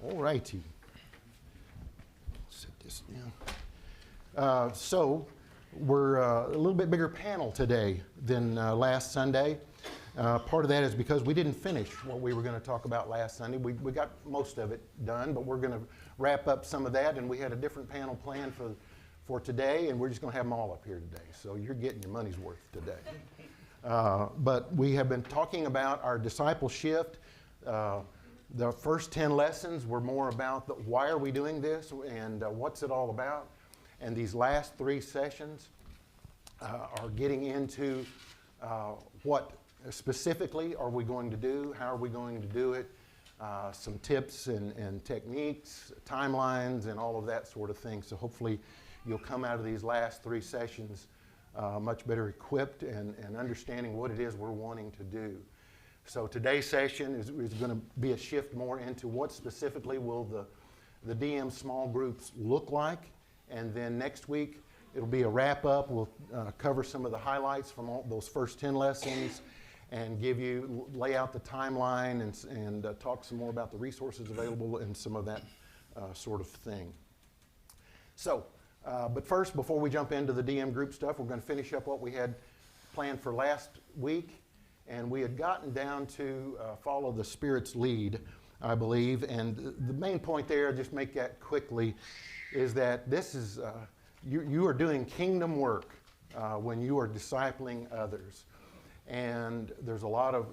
All righty. Set this down. So we're a little bit bigger panel today than last Sunday. Part of that is because we didn't finish what we were going to talk about last Sunday. We got most of it done, but we're going to wrap up some of that, and we had a different panel planned for today, and we're just going to have them all up here today. So you're getting your money's worth today. But we have been talking about our discipleship. The first 10 lessons were more about why are we doing this and what's it all about. And these last 3 sessions are getting into what specifically are we going to do, how are we going to do it, some tips and techniques, timelines, and all of that sort of thing. So hopefully you'll come out of these last 3 sessions much better equipped and understanding what it is we're wanting to do. So today's session is going to be a shift more into what specifically will the DM small groups look like. And then next week, it'll be a wrap-up. We'll cover some of the highlights from all those first 10 lessons and lay out the timeline and talk some more about the resources available and some of that sort of thing. So, but first, before we jump into the DM group stuff, we're going to finish up what we had planned for last week. And we had gotten down to follow the Spirit's lead, I believe. And the main point there, just make that quickly, is that this is, you are doing kingdom work when you are discipling others. And there's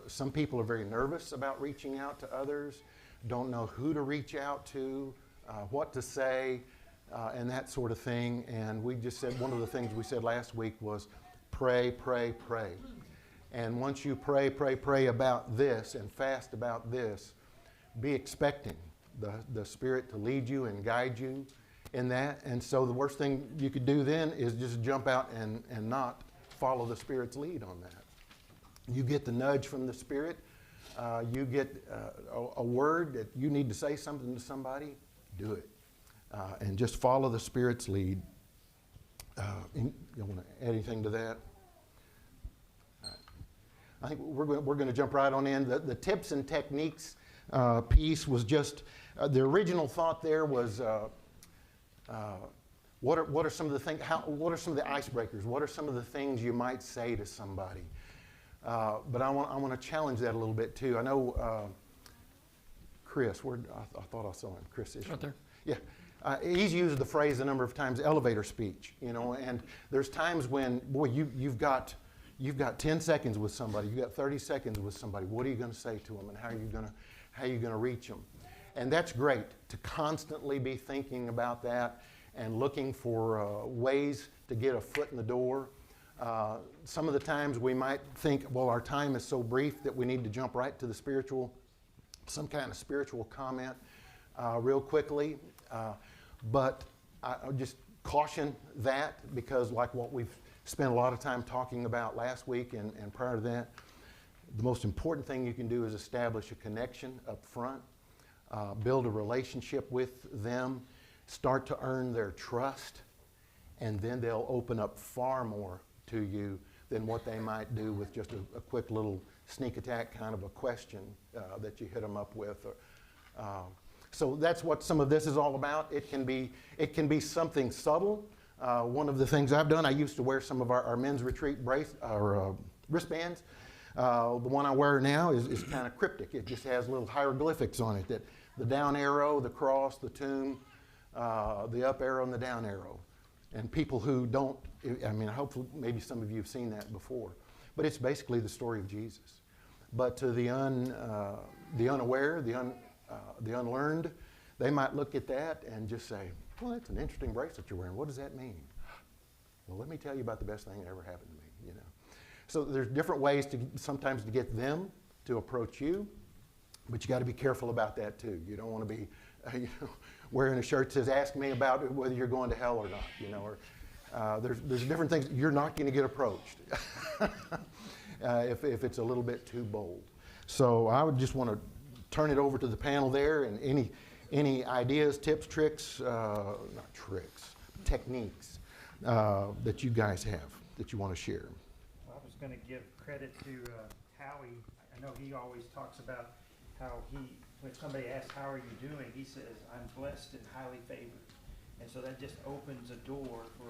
some people are very nervous about reaching out to others, don't know who to reach out to, what to say, and that sort of thing. And we just said, one of the things we said last week was pray, pray, pray. And once you pray about this and fast about this, be expecting the Spirit to lead you and guide you in that. And so the worst thing you could do then is just jump out and not follow the Spirit's lead on that. You get the nudge from the Spirit. You get a word that you need to say something to somebody, do it. And just follow the Spirit's lead. You want to add anything to that? I think we're going to jump right on in. The tips and techniques piece was just, the original thought there was, what are some of the things, what are some of the icebreakers? What are some of the things you might say to somebody? But I want to challenge that a little bit too. I know Chris, I thought I saw him. Chris is right there. Yeah. He's used the phrase a number of times, elevator speech, and there's times when, boy, you've got 10 seconds with somebody, you've got 30 seconds with somebody. What are you going to say to them, and how are you going to reach them? And that's great to constantly be thinking about that and looking for ways to get a foot in the door. Some of the times we might think, well, our time is so brief that we need to jump right to some kind of spiritual comment real quickly. But I just caution that, because like what we've spent a lot of time talking about last week and prior to that, the most important thing you can do is establish a connection up front, build a relationship with them, start to earn their trust, and then they'll open up far more to you than what they might do with just a quick little sneak attack kind of a question that you hit them up with. So that's what some of this is all about. It can be something subtle. One of the things I've done, I used to wear some of our men's retreat wristbands. The one I wear now is kind of cryptic. It just has little hieroglyphics on it, that the down arrow, the cross, the tomb, the up arrow, and the down arrow. And people who don't, hopefully maybe some of you have seen that before, but it's basically the story of Jesus. But to the unaware, the unlearned, they might look at that and just say, well, that's an interesting bracelet you're wearing. What does that mean? Well, let me tell you about the best thing that ever happened to me, So there's different ways sometimes to get them to approach you, but you got to be careful about that too. You don't want to be wearing a shirt that says, ask me about whether you're going to hell or not, or there's different things. You're not going to get approached if it's a little bit too bold. So I would just want to turn it over to the panel there, and any ideas, tips, tricks, not tricks, techniques that you guys have that you want to share. Well, I was going to give credit to Howie. I know he always talks about how he when somebody asks, how are you doing, he says, I'm blessed and highly favored. And so that just opens a door for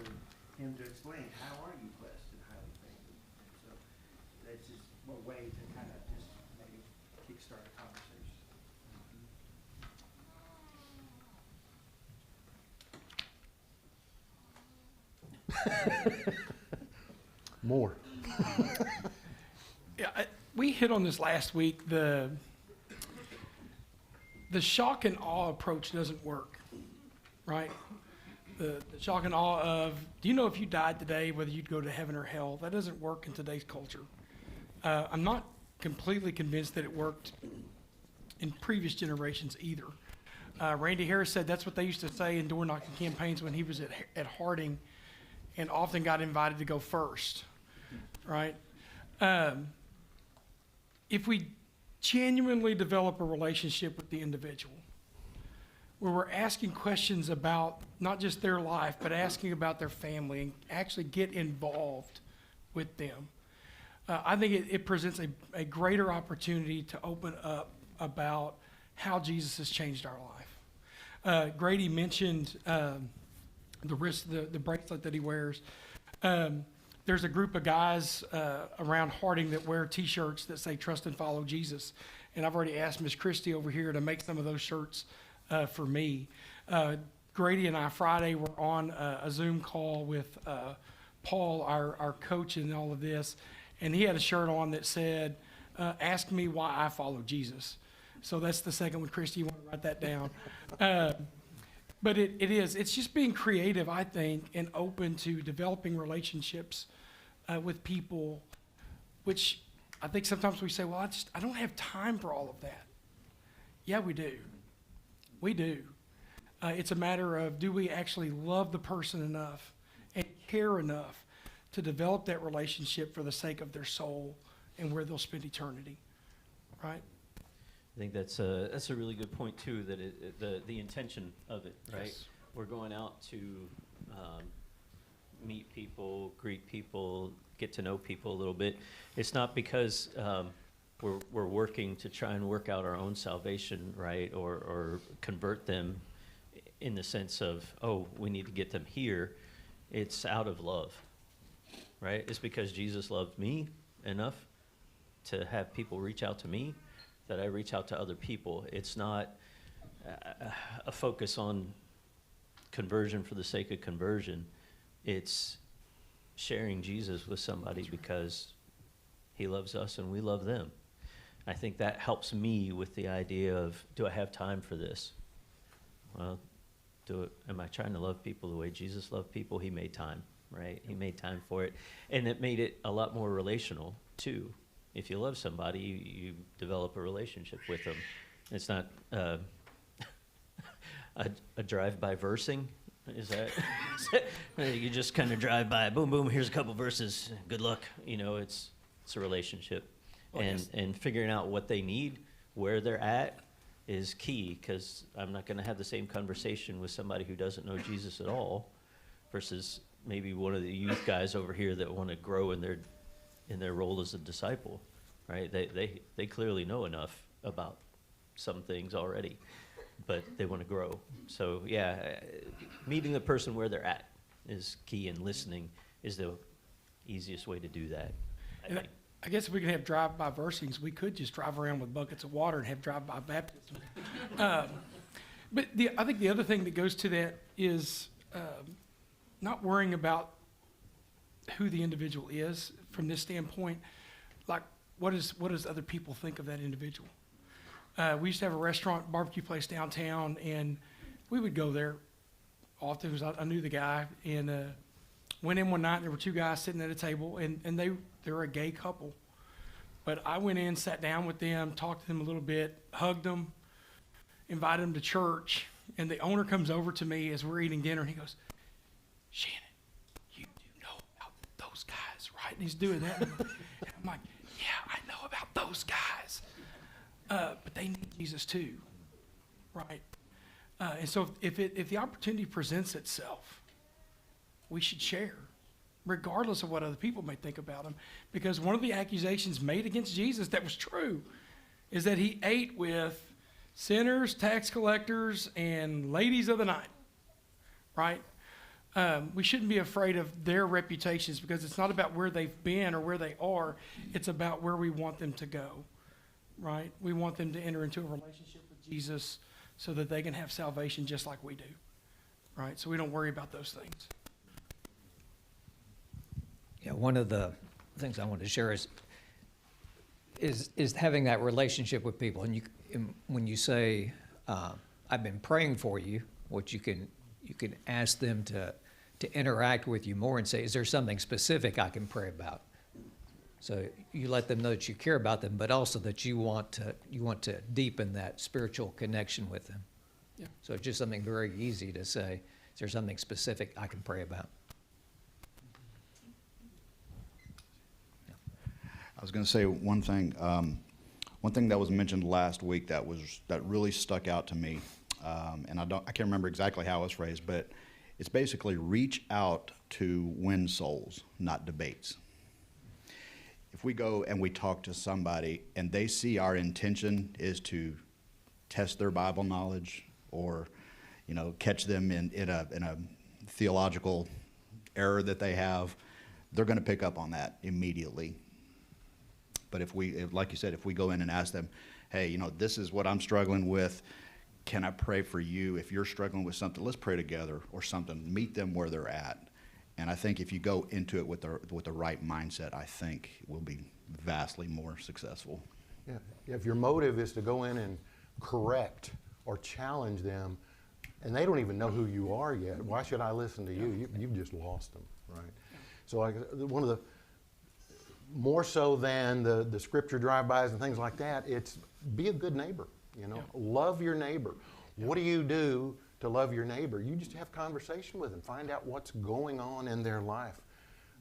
him to explain, how are you blessed and highly favored? And so that's just a way to kind of just maybe kickstart a conversation. More. Yeah, we hit on this last week. The shock and awe approach doesn't work, right? The shock and awe of, do you know if you died today, whether you'd go to heaven or hell? That doesn't work in today's culture. I'm not completely convinced that it worked in previous generations either. Randy Harris said that's what they used to say in door knocking campaigns when he was at Harding, and often got invited to go first, right? If we genuinely develop a relationship with the individual, where we're asking questions about not just their life, but asking about their family and actually get involved with them, I think it presents a greater opportunity to open up about how Jesus has changed our life. Grady mentioned the bracelet that he wears. There's a group of guys around Harding that wear T-shirts that say "Trust and Follow Jesus," and I've already asked Miss Christie over here to make some of those shirts for me. Grady and I Friday were on a Zoom call with Paul, our coach in all of this, and he had a shirt on that said, "Ask me why I follow Jesus." So that's the second one. Christy, you want to write that down? But it's just being creative, I think, and open to developing relationships with people, which I think sometimes we say, well, I don't have time for all of that. Yeah, we do. We do. It's a matter of, do we actually love the person enough and care enough to develop that relationship for the sake of their soul and where they'll spend eternity, right? I think that's a really good point too. That the intention of it, right? Yes. We're going out to meet people, greet people, get to know people a little bit. It's not because we're working to try and work out our own salvation, right, or convert them in the sense of, oh, we need to get them here. It's out of love, right? It's because Jesus loved me enough to have people reach out to me, that I reach out to other people. It's not a focus on conversion for the sake of conversion. It's sharing Jesus with somebody because he loves us and we love them. I think that helps me with the idea of, do I have time for this? Well, am I trying to love people the way Jesus loved people? He made time, right? He made time for it. And it made it a lot more relational, too. If you love somebody, you develop a relationship with them. It's not a drive-by versing. Is that you just kind of drive by, boom, boom, here's a couple verses, good luck. You know, it's a relationship. Well, and figuring out what they need, where they're at, is key, because I'm not going to have the same conversation with somebody who doesn't know Jesus at all versus maybe one of the youth guys over here that want to grow in their role as a disciple, right? They clearly know enough about some things already, but they want to grow. So yeah, meeting the person where they're at is key, and listening is the easiest way to do that, I think. I guess if we could have drive-by versing's, we could just drive around with buckets of water and have drive-by baptism. But I think the other thing that goes to that is not worrying about who the individual is from this standpoint. Like, what does other people think of that individual? We used to have a restaurant, barbecue place downtown, and we would go there often because I knew the guy, and went in one night, and there were two guys sitting at a table, and they were a gay couple. But I went in, sat down with them, talked to them a little bit, hugged them, invited them to church, and the owner comes over to me as we're eating dinner, and he goes, "Shannon, you do know about those guys, right?" And he's doing that. And I'm like, "Yeah, I know about those guys. But they need Jesus too, right?" And so if the opportunity presents itself, we should share, regardless of what other people may think about him. Because one of the accusations made against Jesus that was true is that he ate with sinners, tax collectors, and ladies of the night, right? We shouldn't be afraid of their reputations because it's not about where they've been or where they are. It's about where we want them to go, right? We want them to enter into a relationship with Jesus so that they can have salvation just like we do, right? So we don't worry about those things. Yeah, one of the things I want to share is having that relationship with people. And when you say, "I've been praying for you," what you can ask them to interact with you more and say, "Is there something specific I can pray about?" So you let them know that you care about them, but also that you want to deepen that spiritual connection with them. Yeah. So it's just something very easy to say, "Is there something specific I can pray about?" I was going to say one thing. One thing that was mentioned last week that really stuck out to me, and I can't remember exactly how it was phrased, but it's basically reach out to win souls, not debates. If we go and we talk to somebody and they see our intention is to test their Bible knowledge or, catch them in a theological error that they have, they're going to pick up on that immediately. But like you said, if we go in and ask them, "Hey, this is what I'm struggling with. Can I pray for you? If you're struggling with something, let's pray together," or something. Meet them where they're at. And I think if you go into it with the right mindset, I think we'll be vastly more successful. Yeah. If your motive is to go in and correct or challenge them, and they don't even know who you are yet, why should I listen to you? You've just lost them, right? So one of the more so than the scripture drive-bys and things like that, it's be a good neighbor, Love your neighbor. What do you do to love your neighbor? You just have conversation with them. Find out what's going on in their life.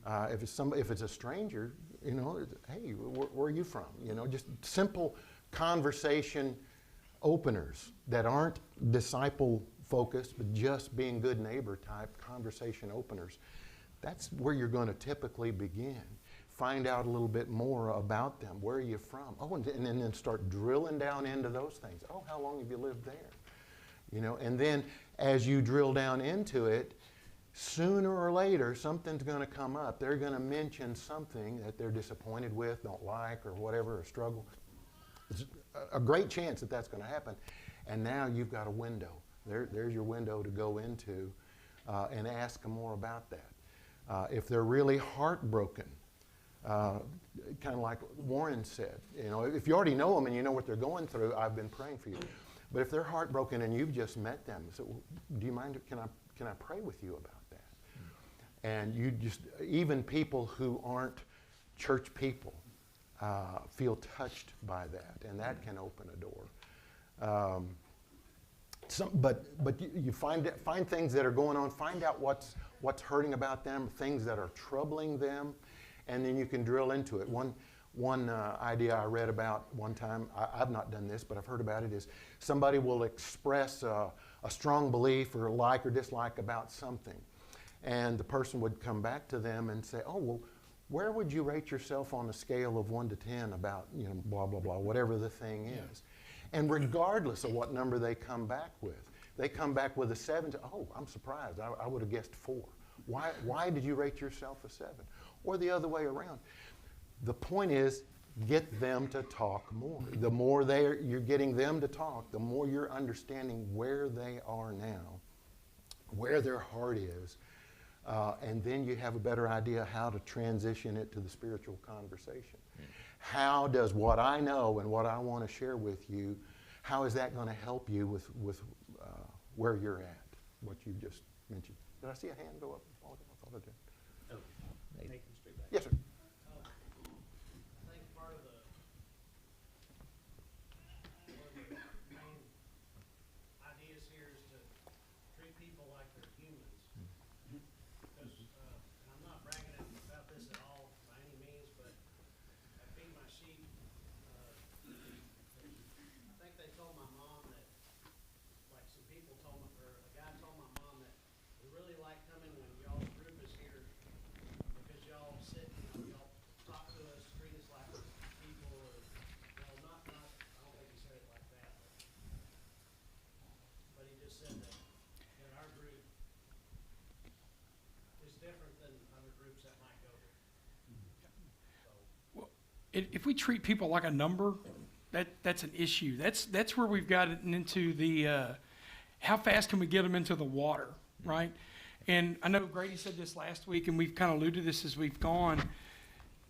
If it's a stranger, hey, where are you from? Just simple conversation openers that aren't disciple focused, but just being good neighbor type conversation openers. That's where you're going to typically begin. Find out a little bit more about them. Where are you from? Oh, and then start drilling down into those things. Oh, how long have you lived there? And then as you drill down into it, sooner or later, something's going to come up. They're going to mention something that they're disappointed with, don't like, or whatever, or struggle. It's a great chance that that's going to happen. And now you've got a window. There's your window to go into and ask them more about that. If they're really heartbroken, kind of like Warren said, if you already know them and you know what they're going through, I've been praying for you. But if they're heartbroken and you've just met them, so do you mind? Can I pray with you about that? And even people who aren't church people feel touched by that, and that can open a door. But you find things that are going on. Find out what's hurting about them, things that are troubling them. And then you can drill into it. One idea I read about one time, I've not done this, but I've heard about it, is somebody will express a strong belief or like or dislike about something. And the person would come back to them and say, "Oh, well, where would you rate yourself on a scale of 1 to 10 about, blah, blah, blah, whatever the thing is?" And regardless of what number they come back with, they come back with a 7. Oh, I'm surprised. I would have guessed 4. Why did you rate yourself a 7? Or the other way around. The point is, get them to talk more. The more you're getting them to talk, the more you're understanding where they are now, where their heart is, and then you have a better idea how to transition it to the spiritual conversation. How does what I know and what I want to share with you, how is that going to help you with where you're at, what you just mentioned? Did I see a hand go up? I thought I did. Yes, sir. I think part of the main ideas here is to treat people like they're humans. Because, and I'm not bragging about this at all by any means, but I feed my sheep. I think they told my mom that, like some people told me, or a guy told my mom that we really like coming when y'all's group is here because y'all sit different than other groups that might go there. So, If we treat people like a number, that's an issue. That's where we've gotten into the, how fast can we get them into the water, right? And I know Grady said this last week, and we've kind of alluded to this as we've gone.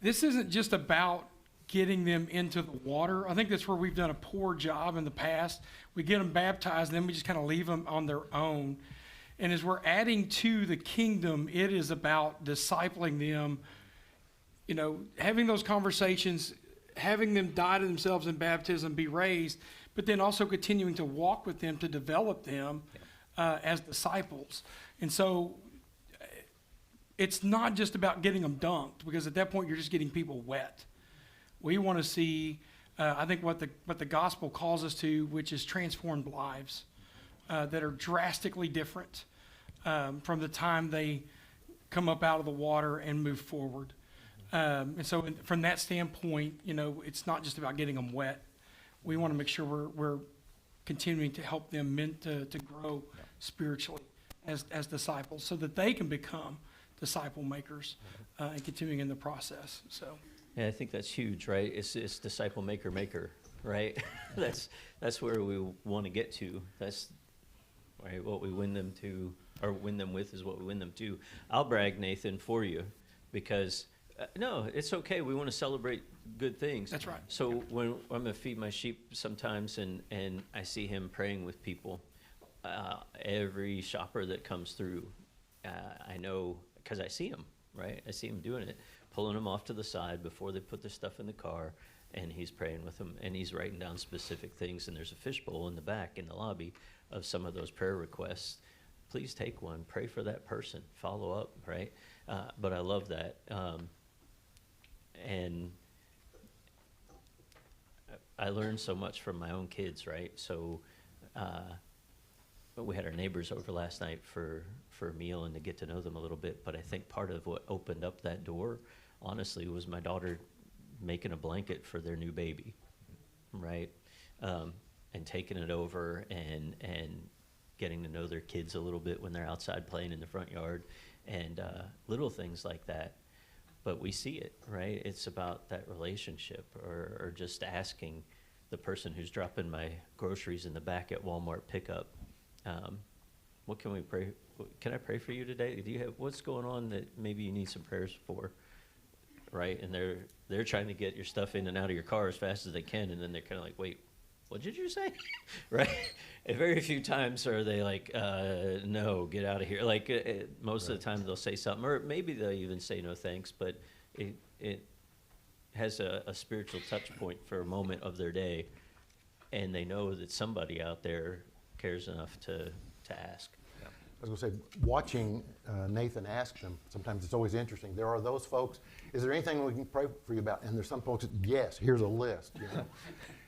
This isn't just about getting them into the water. I think that's where we've done a poor job in the past. We get them baptized, and then we just kind of leave them on their own. And as we're adding to the kingdom, it is about discipling them, having those conversations, having them die to themselves in baptism, be raised, but then also continuing to walk with them to develop them as disciples. And so it's not just about getting them dunked, because at that point you're just getting people wet. We want to see, I think, what the gospel calls us to, which is transformed lives that are drastically different from the time they come up out of the water and move forward. And so from that standpoint, it's not just about getting them wet. We want to make sure we're continuing to help them to grow spiritually as disciples, so that they can become disciple makers and continuing in the process. So, Yeah, I think that's huge, right? It's disciple maker, right? that's where we want to get to. That's right. What we win them to, or win them with, is what we win them to. I'll brag, Nathan, for you, because no, it's okay. We want to celebrate good things. That's right. So when I'm gonna feed my sheep sometimes, and I see him praying with people, every shopper that comes through, I know, because I see him, right? I see him doing it, pulling them off to the side before they put their stuff in the car, and he's praying with them, and he's writing down specific things, and there's a fishbowl in the back in the lobby of some of those prayer requests. Please take one, pray for that person, follow up, right? But I love that. And I learned so much from my own kids, right? So we had our neighbors over last night for a meal and to get to know them a little bit. But I think part of what opened up that door, honestly, was my daughter making a blanket for their new baby, right? And taking it over and getting to know their kids a little bit when they're outside playing in the front yard, and little things like that. But we see it, right? It's about that relationship, or just asking the person who's dropping my groceries in the back at Walmart pickup, what can we pray? Can I pray for you today? Do you have, what's going on that maybe you need some prayers for, right? And they're trying to get your stuff in and out of your car as fast as they can, and then they're kind of like, wait, what did you say? Right? And very few times are they like, no, get out of here. Like most of the time they'll say something, or maybe they'll even say no thanks, but it has a spiritual touch point for a moment of their day, and they know that somebody out there cares enough to ask. I was going to say, watching Nathan ask them, sometimes it's always interesting. There are those folks, is there anything we can pray for you about? And there's some folks, yes, here's a list,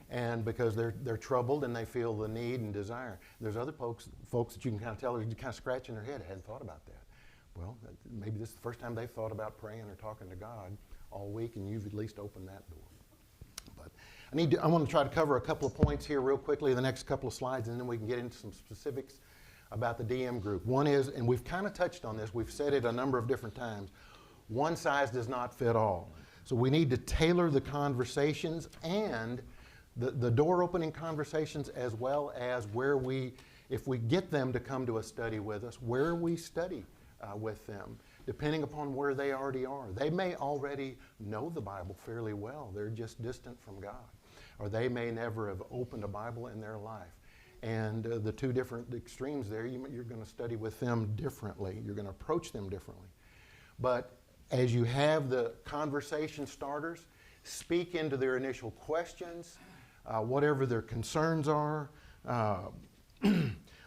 And because they're troubled and they feel the need and desire. There's other folks that you can kind of tell are kind of scratching their head. I hadn't thought about that. Well, maybe this is the first time they've thought about praying or talking to God all week, and you've at least opened that door. But I want to try to cover a couple of points here real quickly in the next couple of slides, and then we can get into some specifics about the DM group. One is, and we've kind of touched on this, we've said it a number of different times, one size does not fit all. So we need to tailor the conversations and the door opening conversations, as well as where if we get them to come to a study with us, where we study with them, depending upon where they already are. They may already know the Bible fairly well. They're just distant from God. Or they may never have opened a Bible in their life. And the two different extremes there, you're going to study with them differently. You're going to approach them differently. But as you have the conversation starters, speak into their initial questions, whatever their concerns are,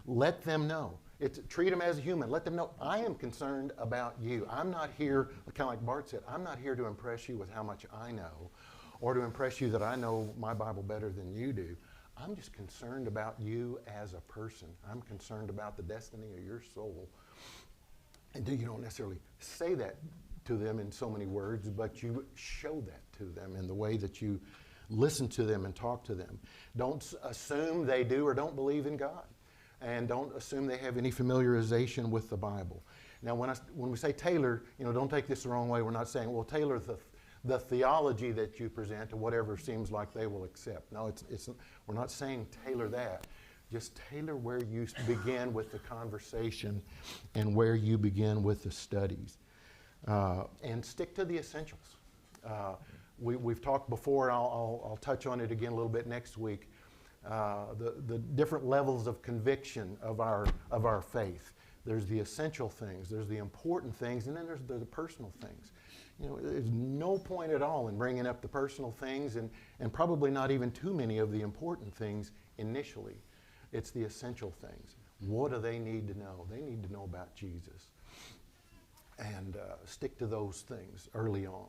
let them know. Treat them as a human. Let them know, I am concerned about you. I'm not here, kind of like Bart said, I'm not here to impress you with how much I know, or to impress you that I know my Bible better than you do. I'm just concerned about you as a person. I'm concerned about the destiny of your soul. And you don't necessarily say that to them in so many words, but you show that to them in the way that you listen to them and talk to them. Don't assume they do or don't believe in God. and don't assume they have any familiarization with the Bible. Now, when we say tailor, don't take this the wrong way. We're not saying, well, tailor the theology that you present to whatever seems like they will accept. No, we're not saying tailor that. Just tailor where you begin with the conversation and where you begin with the studies. And stick to the essentials. We've talked before, I'll touch on it again a little bit next week, the different levels of conviction of our faith. There's the essential things, there's the important things, and then there's the personal things. There's no point at all in bringing up the personal things and probably not even too many of the important things initially. It's the essential things. What do they need to know? They need to know about Jesus. And stick to those things early on.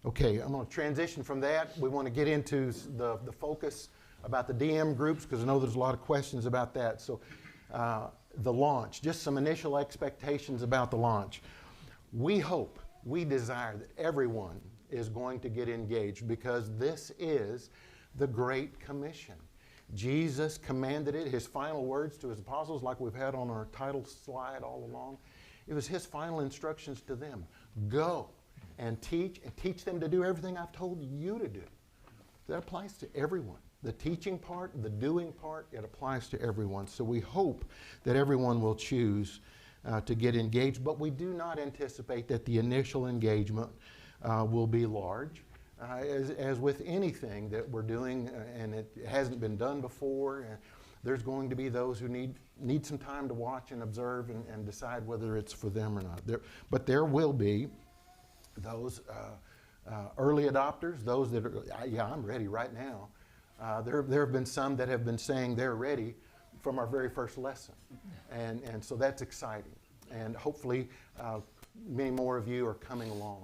Okay, I'm going to transition from that. We want to get into the focus about the DM groups because I know there's a lot of questions about that. So the launch, just some initial expectations about the launch. We hope, we desire that everyone is going to get engaged because this is the Great Commission. Jesus commanded it, his final words to his apostles, like we've had on our title slide all along. It was his final instructions to them. Go and teach them to do everything I've told you to do. That applies to everyone. The teaching part, the doing part, it applies to everyone. So we hope that everyone will choose to get engaged, but we do not anticipate that the initial engagement will be large. As with anything that we're doing, and it hasn't been done before, there's going to be those who need some time to watch and observe and decide whether it's for them or not. But there will be those early adopters, those that are, yeah, I'm ready right now. There have been some that have been saying they're ready from our very first lesson. And so that's exciting. And hopefully many more of you are coming along.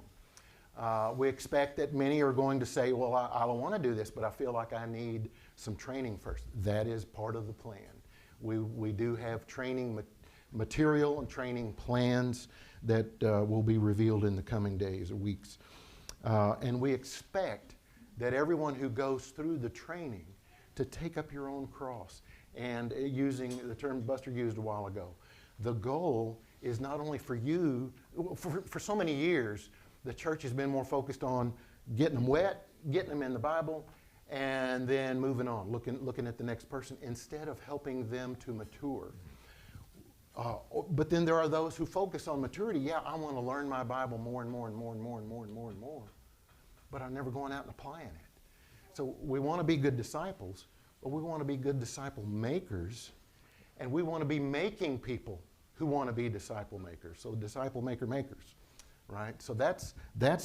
We expect that many are going to say, well, I don't want to do this, but I feel like I need some training first. That is part of the plan. We do have training material and training plans that will be revealed in the coming days or weeks. And we expect that everyone who goes through the training to take up your own cross. And using the term Buster used a while ago, the goal is not only for you, for so many years, the church has been more focused on getting them wet, getting them in the Bible, and then moving on, looking at the next person, instead of helping them to mature. But then there are those who focus on maturity. Yeah, I want to learn my Bible more and more and more and more and more and more and more, but I'm never going out and applying it. So we want to be good disciples, but we want to be good disciple makers, and we want to be making people who want to be disciple makers. So disciple maker makers, right? So that's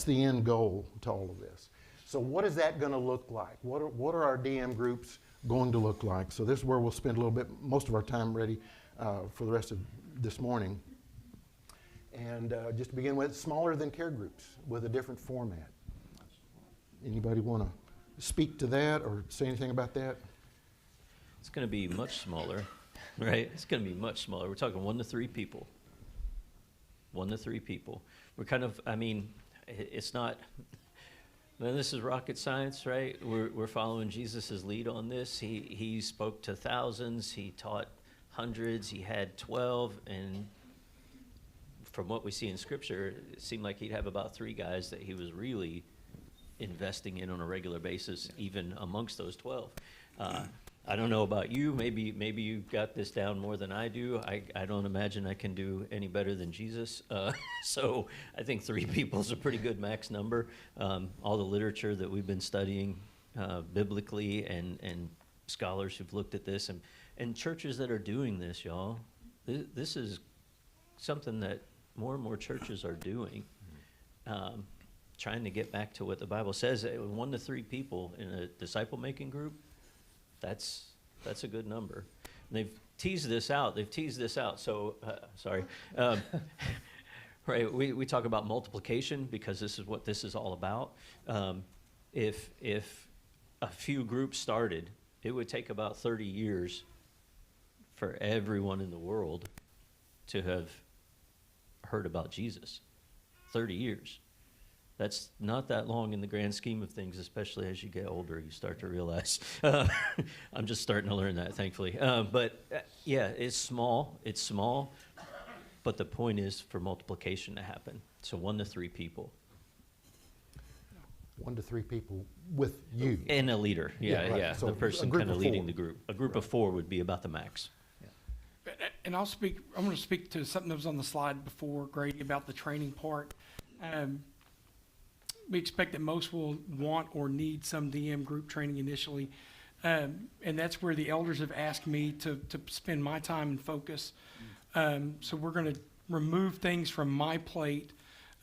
the end goal to all of this. So what is that going to look like? What are our DM groups going to look like? So this is where we'll spend a little bit, most of our time ready for the rest of this morning. And just to begin with, smaller than care groups with a different format. Anybody want to speak to that or say anything about that? It's going to be much smaller, right? It's going to be much smaller. We're talking 1 to 3 people. 1 to 3 people. We're kind of, it's not, this is rocket science, right? We're following Jesus' lead on this. He spoke to thousands. He taught hundreds. He had 12. And from what we see in Scripture, it seemed like he'd have about 3 guys that he was really investing in on a regular basis, even amongst those 12. I don't know about you. Maybe you got this down more than I do. I don't imagine I can do any better than Jesus. So I think 3 people is a pretty good max number. All the literature that we've been studying biblically and scholars who've looked at this and churches that are doing this, y'all. This is something that more and more churches are doing. Trying to get back to what the Bible says. 1 to 3 people in a disciple-making group, that's a good number. And they've teased this out. So, sorry. Right, we talk about multiplication because this is what this is all about. If a few groups started, it would take about 30 years for everyone in the world to have heard about Jesus. 30 years. That's not that long in the grand scheme of things, especially as you get older. You start to realize. I'm just starting to learn that, thankfully. Yeah, it's small. It's small, but the point is for multiplication to happen. So 1 to 3 people 1 to 3 people with you. and a leader. Yeah, right. yeah. So The a person group kind of of leading 4. the group. A group of 4 would be about the max. And I'm going to speak to something that was on the slide before, Grady, about the training part. We expect that most will want or need some DM group training initially. And that's where the elders have asked me to spend my time and focus. So we're going to remove things from my plate.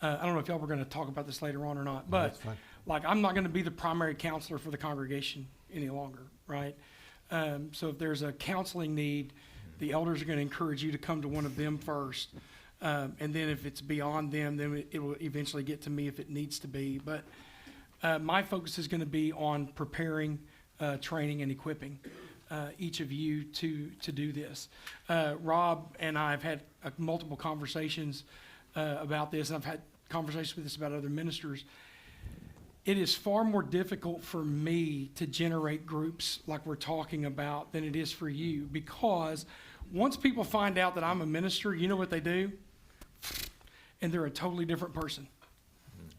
I don't know if y'all were going to talk about this later on or not, but That's fine. like I'm not going to be the primary counselor for the congregation any longer, right? So if there's a counseling need, the elders are going to encourage you to come to one of them first. And then if it's beyond them, then it will eventually get to me if it needs to be. But my focus is going to be on preparing, training, and equipping each of you to do this. Rob and I have had multiple conversations about this, and I've had conversations with this about other ministers. It is far more difficult for me to generate groups like we're talking about than it is for you, because once people find out that I'm a minister, you know what they do? And they're a totally different person,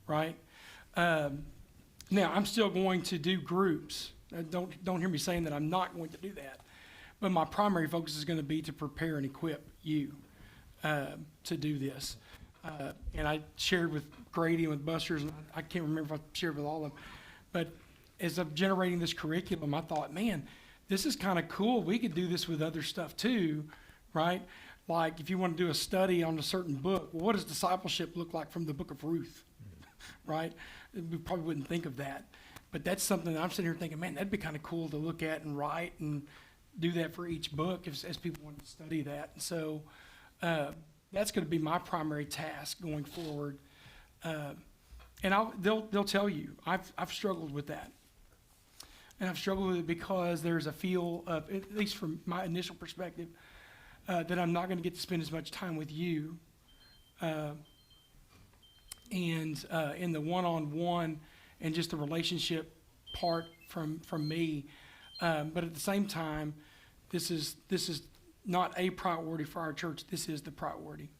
right? Now, I'm still going to do groups. Don't hear me saying that I'm not going to do that. But my primary focus is going to be to prepare and equip you to do this. And I shared with Grady and with Buster's, and I can't remember if I shared with all of them, but as I'm generating this curriculum, I thought, man, this is kind of cool. We could do this with other stuff too, right? Like if you want to do a study on a certain book, well, what does discipleship look like from the book of Ruth, right? We probably wouldn't think of that. But that's something that I'm sitting here thinking, man, that'd be kind of cool to look at and write and do that for each book as people want to study that. And so that's going to be my primary task going forward. And they'll tell you, I've struggled with that. And I've struggled with it because there's a feel of, at least from my initial perspective, that I'm not going to get to spend as much time with you. And in the one-on-one and just the relationship part from me. But at the same time, this is not a priority for our church. This is the priority.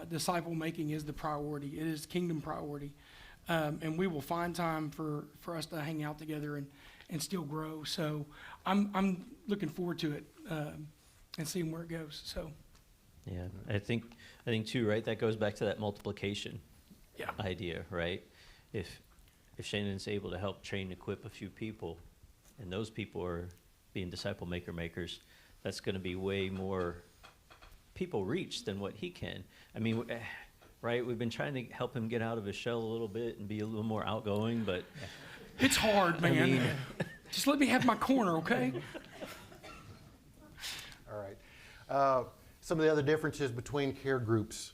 Disciple making is the priority. It is kingdom priority. And we will find time for us to hang out together and still grow. So I'm looking forward to it and seeing where it goes. So Yeah, I think too, right? That goes back to that multiplication yeah, idea, right? If Shannon's able to help train, equip a few people, and those people are being disciple makers, that's going to be way more people reached than what he can. I mean, right? We've been trying to help him get out of his shell a little bit and be a little more outgoing, but it's hard, man. I mean, just let me have my corner, okay? All right. Some of the other differences between care groups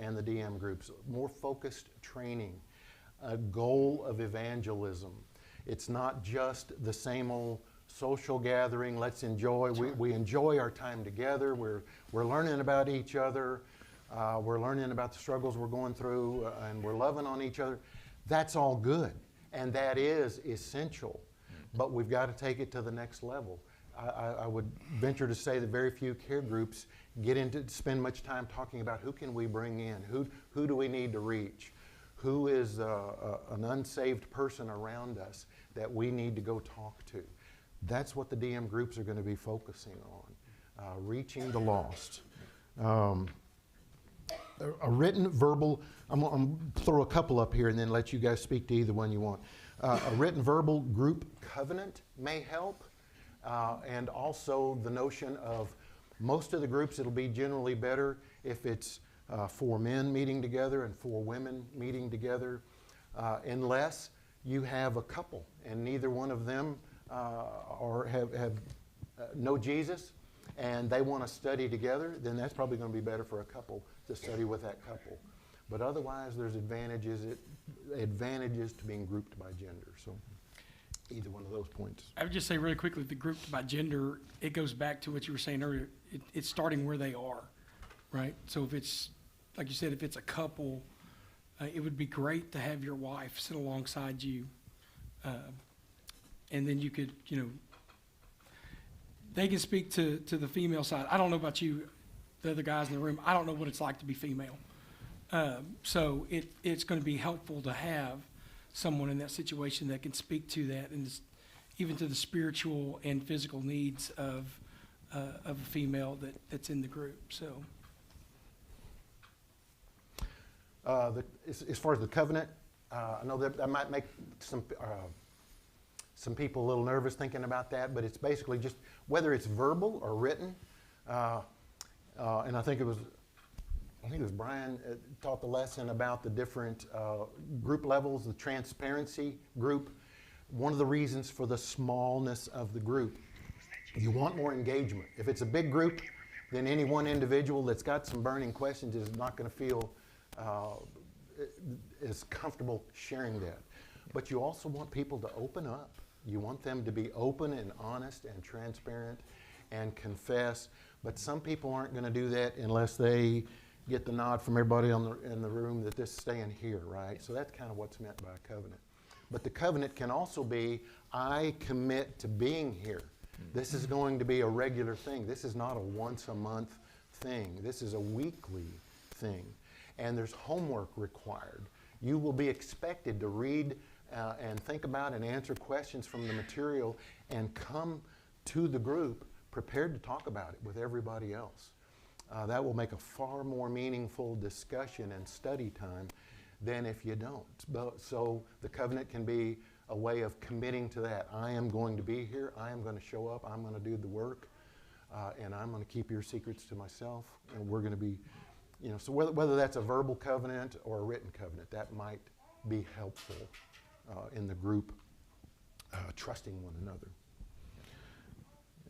and the DM groups: more focused training, a goal of evangelism. It's not just the same old social gathering. Let's enjoy. We enjoy our time together. We're learning about each other. We're learning about the struggles we're going through, and we're loving on each other. That's all good, and that is essential. But we've got to take it to the next level. I would venture to say that very few care groups spend much time talking about who can we bring in, who do we need to reach, who is an unsaved person around us that we need to go talk to. That's what the DM groups are going to be focusing on, reaching the lost. A written, verbal, I'm going to throw a couple up here and then let you guys speak to either one you want. A written, verbal group covenant may help. And also the notion of most of the groups, it'll be generally better if it's 4 men meeting together and 4 women meeting together, unless you have a couple and neither one of them have know Jesus and they want to study together, then that's probably going to be better for a couple to study with that couple. But otherwise, there's advantages to being grouped by gender. So either one of those points. I would just say really quickly, the group by gender, it goes back to what you were saying earlier. It's starting where they are, right? So if it's, like you said, if it's a couple, it would be great to have your wife sit alongside you. And then you could, they can speak to the female side. I don't know about you, the other guys in the room. I don't know what it's like to be female. So it's going to be helpful to have someone in that situation that can speak to that, and even to the spiritual and physical needs of a female that's in the group. So, as far as the covenant, I know that might make some people a little nervous thinking about that, but it's basically just whether it's verbal or written. And I think it was Brian taught the lesson about the different group levels, the transparency group. One of the reasons for the smallness of the group, you want more engagement. If it's a big group, then any one individual that's got some burning questions is not going to feel as comfortable sharing that. But you also want people to open up. You want them to be open and honest and transparent and confess. But some people aren't going to do that unless they get the nod from everybody in the room that this is staying here, right? So that's kind of what's meant by a covenant. But the covenant can also be, I commit to being here. This is going to be a regular thing. This is not a once a month thing. This is a weekly thing. And there's homework required. You will be expected to read and think about and answer questions from the material and come to the group prepared to talk about it with everybody else. That will make a far more meaningful discussion and study time than if you don't. So the covenant can be a way of committing to that. I am going to be here. I am going to show up. I'm going to do the work. And I'm going to keep your secrets to myself. And we're going to be, so whether that's a verbal covenant or a written covenant, that might be helpful in the group trusting one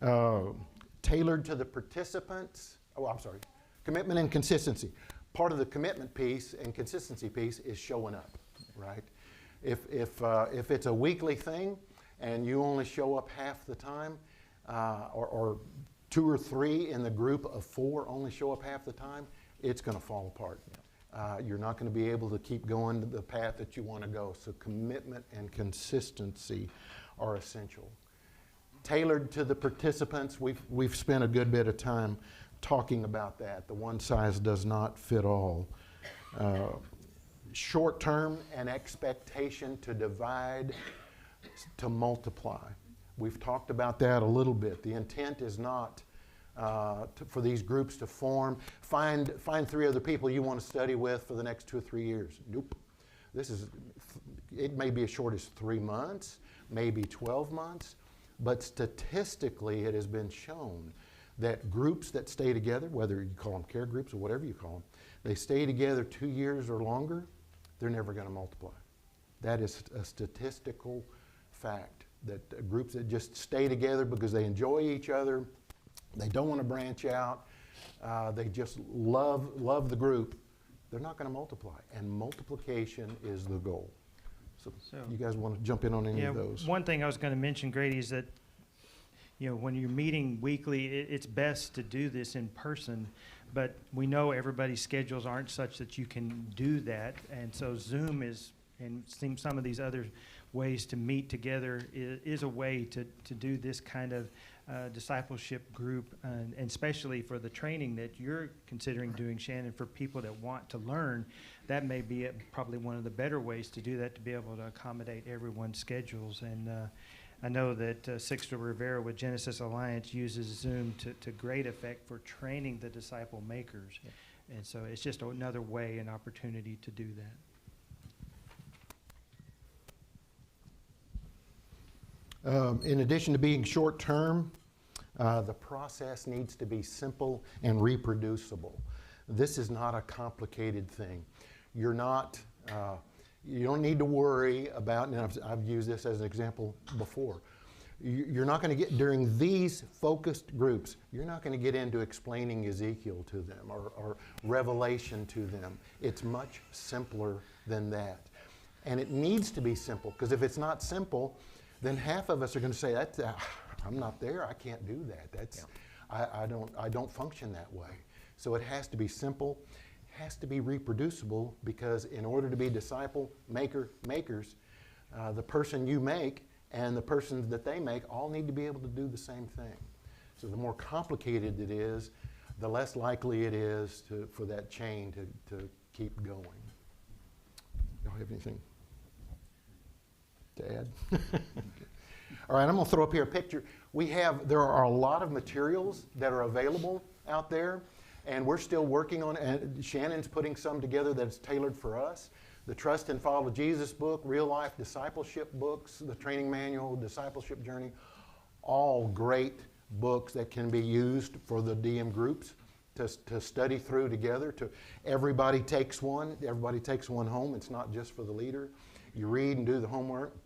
another. Tailored to the participants, commitment and consistency. Part of the commitment piece and consistency piece is showing up, right? If it's a weekly thing and you only show up half the time, or 2 or 3 in the group of 4 only show up half the time, it's going to fall apart. You're not going to be able to keep going the path that you want to go. So commitment and consistency are essential. Tailored to the participants, we've spent a good bit of time talking about that. The one size does not fit all. Short term, an expectation to divide, to multiply. We've talked about that a little bit. The intent is not for these groups to form. Find 3 other people you want to study with for the next 2 or 3 years. Nope. It may be as short as 3 months, maybe 12 months, but statistically it has been shown that groups that stay together, whether you call them care groups or whatever you call them, they stay together 2 years or longer, they're never going to multiply. That is a statistical fact, that groups that just stay together because they enjoy each other, they don't want to branch out, they just love the group, they're not going to multiply. And multiplication is the goal. So you guys want to jump in on any of those? One thing I was going to mention, Grady, is that when you're meeting weekly, it's best to do this in person, but we know everybody's schedules aren't such that you can do that, and so Zoom is, and some of these other ways to meet together is a way to do this kind of discipleship group, and especially for the training that you're considering doing, Shannon, for people that want to learn. That may be probably one of the better ways to do that, to be able to accommodate everyone's schedules. And I know that Sixto Rivera with Genesis Alliance uses Zoom to great effect for training the disciple makers. Yeah. And so it's just another way and opportunity to do that. In addition to being short-term, the process needs to be simple and reproducible. This is not a complicated thing. You don't need to worry about, and I've used this as an example before, you're not going to get, during these focused groups, you're not going to get into explaining Ezekiel to them or Revelation to them. It's much simpler than that. And it needs to be simple, because if it's not simple, then half of us are going to say, I'm not there, I can't do that. I don't function that way. So it has to be simple. has to be reproducible, because in order to be makers, the person you make and the person that they make all need to be able to do the same thing. So the more complicated it is, the less likely it is for that chain to keep going. Y'all have anything to add? All right, I'm going to throw up here a picture. There are a lot of materials that are available out there, and we're still working on it. And Shannon's putting some together that's tailored for us. The Trust and Follow Jesus book, Real Life Discipleship books, the Training Manual, Discipleship Journey, all great books that can be used for the DM groups to study through together. Everybody takes one home. It's not just for the leader. You read and do the homework.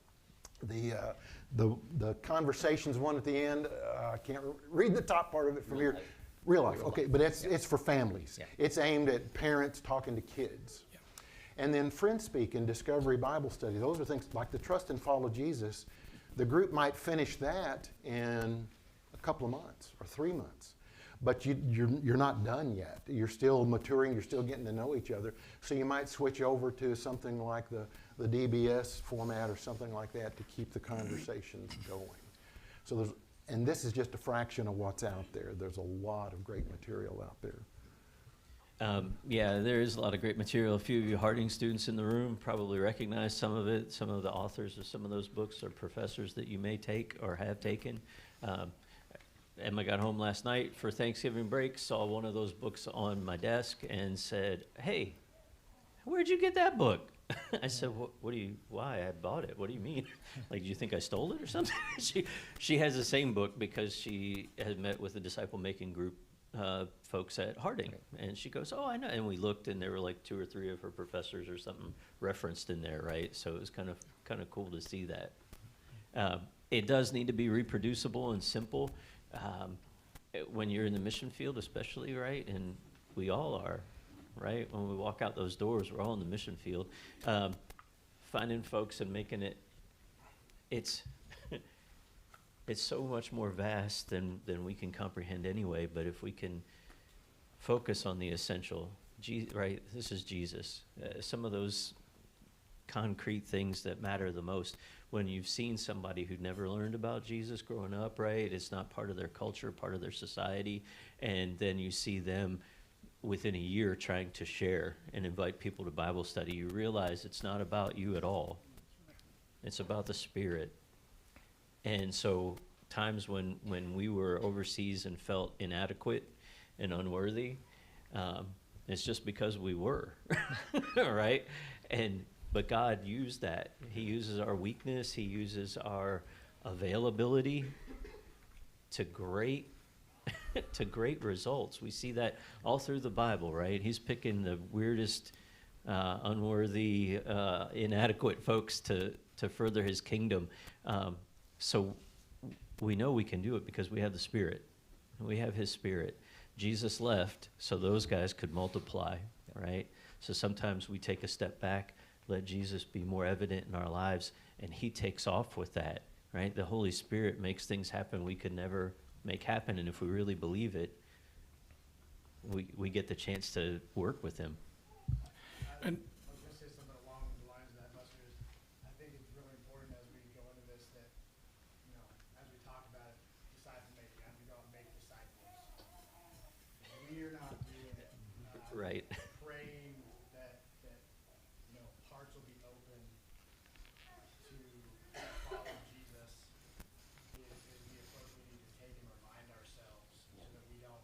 The conversations one at the end, I can't read the top part of it from here. Real life, okay, but it's for families. Yeah. It's aimed at parents talking to kids. Yeah. And then Friend Speak and Discovery Bible Study, those are things like the Trust and Follow Jesus. The group might finish that in a couple of months or 3 months. But you're not done yet. You're still maturing, you're still getting to know each other. So you might switch over to something like the DBS format or something like that to keep the conversations going. So and this is just a fraction of what's out there. There's a lot of great material out there. Yeah, there is a lot of great material. A few of you Harding students in the room probably recognize some of it. Some of the authors of some of those books are professors that you may take or have taken. Emma got home last night for Thanksgiving break, saw one of those books on my desk and said, "Hey, where'd you get that book?" I said, why? I bought it. What do you mean? Like, do you think I stole it or something? She has the same book because she had met with the disciple making group folks at Harding. And she goes, "Oh, I know." And we looked, and there were like 2 or 3 of her professors or something referenced in there, right? So it was kind of cool to see that. It does need to be reproducible and simple. When you're in the mission field especially, right? And we all are, right? When we walk out those doors, we're all in the mission field. Finding folks and making it's so much more vast than we can comprehend anyway, but if we can focus on the essential, right? This is Jesus. Some of those concrete things that matter the most. When you've seen somebody who never learned about Jesus growing up, right? It's not part of their culture, part of their society, and then you see them within a year trying to share and invite people to Bible study, you realize it's not about you at all. It's about the Spirit. And so times when we were overseas and felt inadequate and unworthy, it's just because we were, right? But God used that. He uses our weakness. He uses our availability to great results. We see that all through the Bible, right? He's picking the weirdest, unworthy, inadequate folks to further his kingdom. So we know we can do it because we have the Spirit. We have his Spirit. Jesus left so those guys could multiply, right? So sometimes we take a step back, let Jesus be more evident in our lives, and he takes off with that, right? The Holy Spirit makes things happen we could never make happen, and if we really believe it, we get the chance to work with him. And I was gonna say something along the lines of that, Buster, is I think it's really important as we go into this that, as we talk about it, disciple making, as we go and make disciples. We are not doing it. Right. Praying that hearts will be open to follow Jesus is the approach we need to take and remind ourselves so that we don't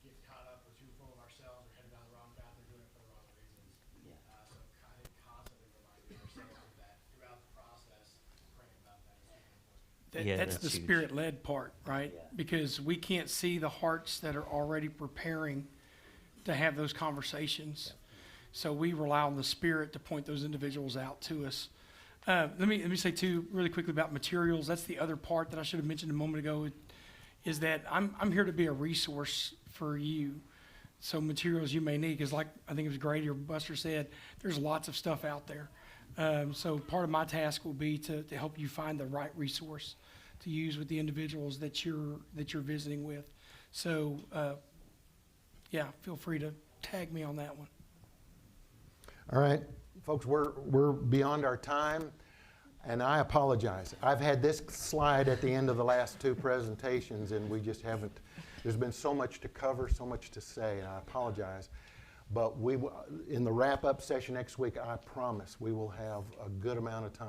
get caught up or too full of ourselves or headed down the wrong path or doing it for the wrong reasons. Yeah. So kind of constantly reminding ourselves of that throughout the process, praying about that is super important. Yeah, that's the that's huge. Spirit-led part, right? Yeah. Because we can't see the hearts that are already preparing to have those conversations. So we rely on the Spirit to point those individuals out to us. Let me say too, really quickly about materials. That's the other part that I should have mentioned a moment ago, is that I'm here to be a resource for you. So materials you may need, because like I think it was Grady or Buster said, there's lots of stuff out there. So part of my task will be to help you find the right resource to use with the individuals that you're visiting with. So yeah, feel free to tag me on that one. All right, folks, we're beyond our time, and I apologize. I've had this slide at the end of the last two presentations, and we just haven't, there's been so much to cover, so much to say, and I apologize. But in the wrap-up session next week, I promise we will have a good amount of time